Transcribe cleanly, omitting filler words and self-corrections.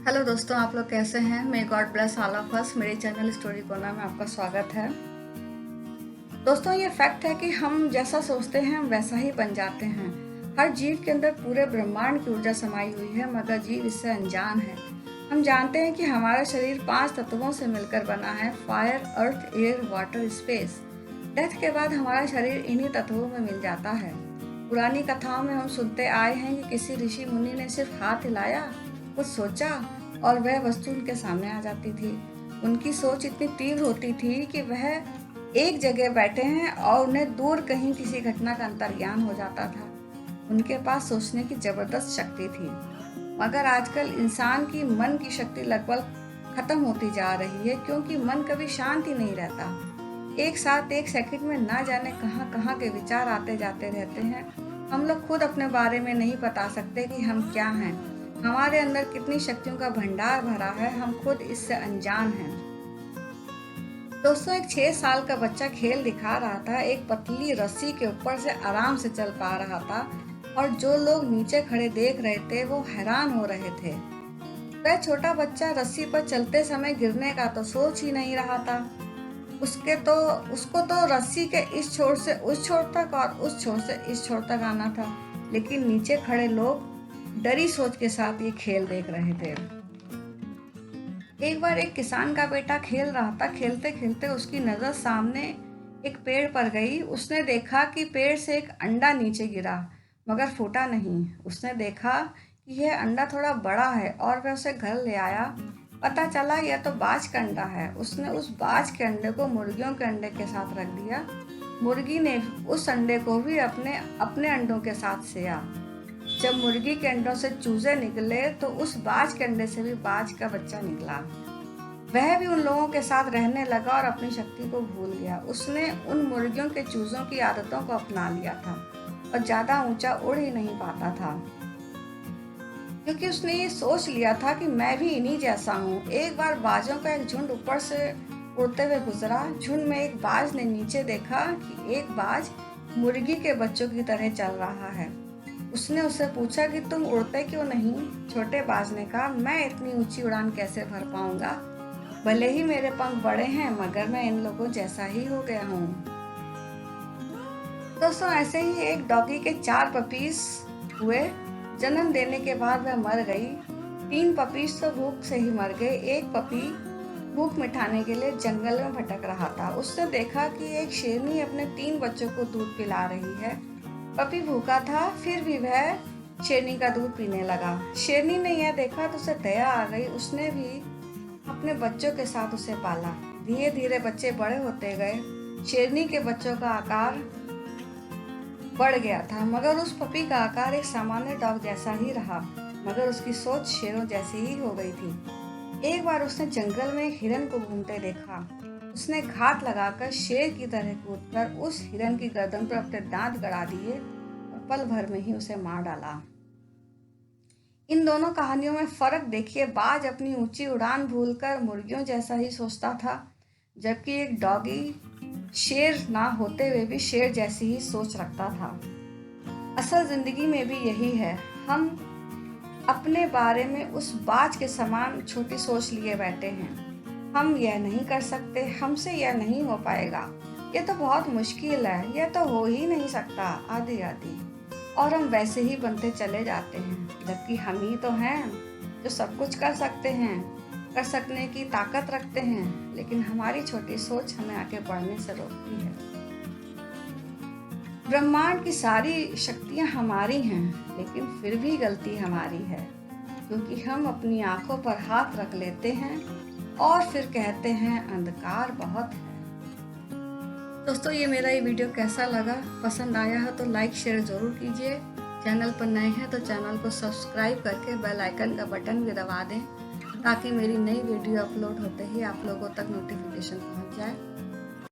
Hello दोस्तों, आप लोग कैसे हैं। May God bless all of us. मेरे चैनल स्टोरी कोना में आपका स्वागत है। दोस्तों, ये फैक्ट है कि हम जैसा सोचते हैं हम वैसा ही बन जाते हैं। हर जीव के अंदर पूरे ब्रह्मांड की ऊर्जा समाई हुई है, मगर जीव इससे अनजान है। हम जानते हैं कि हमारा शरीर 5 तत्वों से मिलकर बना है: फायर, अर्थ, एयर, वाटर, स्पेस। डेथ के बाद हमारा शरीर इन्हीं तत्वों में मिल जाता है। पुरानी कथाओं में हम सुनते आए हैं कि किसी ऋषि मुनि ने सिर्फ हाथ हिलाया, कुछ सोचा और वह वस्तु उनके सामने आ जाती थी। उनकी सोच इतनी तीव्र होती थी कि वह एक जगह बैठे हैं और उन्हें दूर कहीं किसी घटना का अंतर्ज्ञान हो जाता था। उनके पास सोचने की जबरदस्त शक्ति थी। मगर आजकल इंसान की मन की शक्ति लगभग खत्म होती जा रही है, क्योंकि मन कभी शांत ही नहीं रहता। एक साथ एक सेकंड में ना जाने कहां कहां के विचार आते जाते रहते हैं। हम लोग खुद अपने बारे में नहीं बता सकते कि हम क्या हैं। हमारे अंदर कितनी शक्तियों का भंडार भरा है, हम खुद इससे अनजान हैं। दोस्तों, एक 6 साल का बच्चा खेल दिखा रहा था। एक पतली रस्सी के ऊपर से आराम से चल पा रहा था और जो लोग नीचे खड़े देख रहे थे वो हैरान हो रहे थे। वह छोटा बच्चा रस्सी पर चलते समय गिरने का तो सोच ही नहीं रहा था। उसको तो रस्सी के इस छोर से उस छोर तक और उस छोर से इस छोर तक आना था। लेकिन नीचे खड़े लोग डरी सोच के साथ ये खेल देख रहे थे। एक बार एक किसान का बेटा खेल रहा था। खेलते खेलते उसकी नजर सामने एक पेड़ पर गई। उसने देखा कि पेड़ से एक अंडा नीचे गिरा, मगर फूटा नहीं। उसने देखा कि यह अंडा थोड़ा बड़ा है और वह उसे घर ले आया। पता चला यह तो बाज का अंडा है। उसने उस बाज के अंडे को मुर्गियों के अंडे के साथ रख दिया। मुर्गी ने उस अंडे को भी अपने अपने अंडों के साथ सेया। जब मुर्गी के अंडों से चूजे निकले तो उस बाज के अंडे से भी बाज का बच्चा निकला। वह भी उन लोगों के साथ रहने लगा और अपनी शक्ति को भूल गया। उसने उन मुर्गियों के चूजों की आदतों को अपना लिया था और ज्यादा ऊंचा उड़ ही नहीं पाता था, क्योंकि उसने ये सोच लिया था कि मैं भी इन्हीं जैसा हूँ। एक बार बाजों का एक झुंड ऊपर से उड़ते हुए गुजरा। झुंड में एक बाज ने नीचे देखा कि एक बाज मुर्गी के बच्चों की तरह चल रहा है। उसने उससे पूछा कि तुम उड़ते क्यों नहीं। छोटे बाज ने कहा, मैं इतनी ऊंची उड़ान कैसे भर पाऊंगा। भले ही मेरे पंख बड़े हैं, मगर मैं इन लोगों जैसा ही हो गया हूँ। दोस्तों, ऐसे ही एक डॉगी के 4 पपीज हुए। जन्म देने के बाद वह मर गई। 3 पपीज तो भूख से ही मर गए। एक पपी भूख मिटाने के लिए जंगल में भटक रहा था। उसने देखा कि एक शेरनी अपने 3 बच्चों को दूध पिला रही है। पपी भूखा था, फिर भी वह शेरनी का दूध पीने लगा। शेरनी ने यह देखा तो उसे दया आ गई। उसने भी अपने बच्चों के साथ उसे पाला। धीरे धीरे बच्चे बड़े होते गए। शेरनी के बच्चों का आकार बढ़ गया था, मगर उस पपी का आकार एक सामान्य डॉग जैसा ही रहा। मगर उसकी सोच शेरों जैसी ही हो गई थी। एक बार उसने जंगल में एक हिरन को घूमते देखा। उसने घात लगाकर शेर की तरह कूदकर उस हिरन की गर्दन पर अपने दांत गड़ा दिए और पल भर में ही उसे मार डाला। इन दोनों कहानियों में फर्क देखिए। बाज अपनी ऊंची उड़ान भूलकर मुर्गियों जैसा ही सोचता था, जबकि एक डॉगी शेर ना होते हुए भी शेर जैसी ही सोच रखता था। असल जिंदगी में भी यही है। हम अपने बारे में उस बाज के समान छोटी सोच लिए बैठे हैं। हम यह नहीं कर सकते, हमसे यह नहीं हो पाएगा, ये तो बहुत मुश्किल है, यह तो हो ही नहीं सकता, आदि आदि। और हम वैसे ही बनते चले जाते हैं, जबकि हम ही तो हैं जो सब कुछ कर सकते हैं, कर सकने की ताकत रखते हैं। लेकिन हमारी छोटी सोच हमें आगे बढ़ने से रोकती है। ब्रह्मांड की सारी शक्तियां हमारी हैं, लेकिन फिर भी गलती हमारी है, क्योंकि हम अपनी आंखों पर हाथ रख लेते हैं और फिर कहते हैं अंधकार बहुत है। दोस्तों, ये मेरा ये वीडियो कैसा लगा? पसंद आया है तो लाइक शेयर ज़रूर कीजिए। चैनल पर नए हैं तो चैनल को सब्सक्राइब करके बेल आइकन का बटन भी दबा दें, ताकि मेरी नई वीडियो अपलोड होते ही आप लोगों तक नोटिफिकेशन पहुंच जाए।